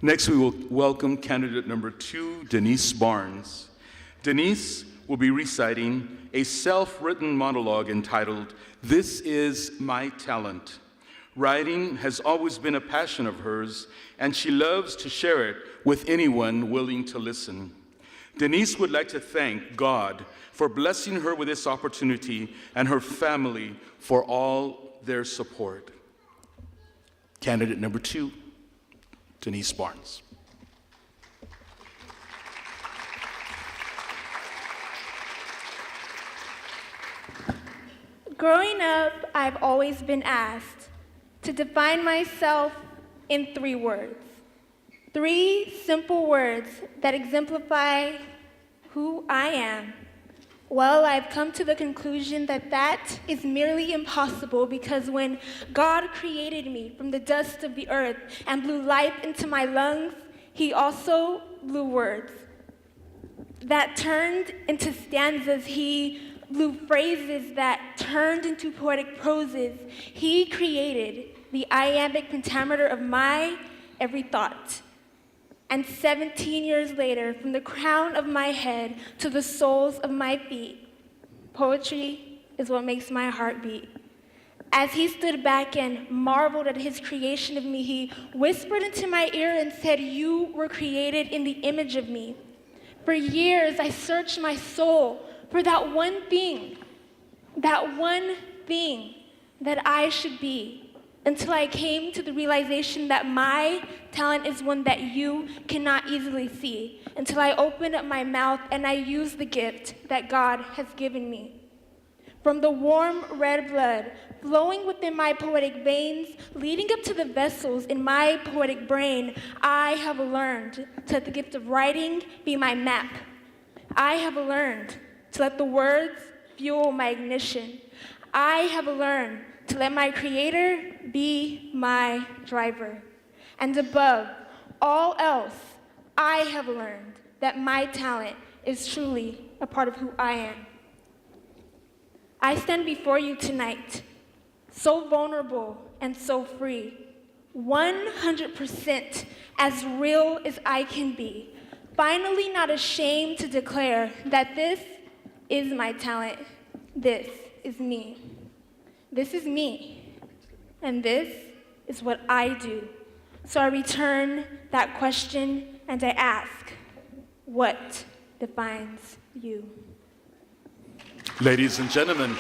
Next, we will welcome candidate number 2, Denise Barnes. Denise will be reciting a self-written monologue entitled, "This is My Talent." Writing has always been a passion of hers, and she loves to share it with anyone willing to listen. Denise would like to thank God for blessing her with this opportunity and her family for all their support. Candidate number 2, Denise Barnes. Growing up, I've always been asked to define myself in 3 words. 3 simple words that exemplify who I am. Well, I've come to the conclusion that that is merely impossible because when God created me from the dust of the earth and blew life into my lungs, He also blew words that turned into stanzas. He blew phrases that turned into poetic proses. He created the iambic pentameter of my every thought. And 17 years later, from the crown of my head to the soles of my feet, poetry is what makes my heart beat. As he stood back and marveled at his creation of me, he whispered into my ear and said, "You were created in the image of me." For years, I searched my soul for that one thing that I should be, until I came to the realization that my talent is one that you cannot easily see, until I opened up my mouth and I used the gift that God has given me. From the warm red blood flowing within my poetic veins, leading up to the vessels in my poetic brain, I have learned to let the gift of writing be my map. I have learned to let the words fuel my ignition. I have learned to let my Creator be my driver. And above all else, I have learned that my talent is truly a part of who I am. I stand before you tonight, so vulnerable and so free, 100% as real as I can be, finally not ashamed to declare that this is my talent. This is me. This is me, and this is what I do. So I return that question and I ask, what defines you? Ladies and gentlemen,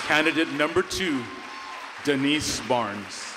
candidate number 2, Denise Barnes.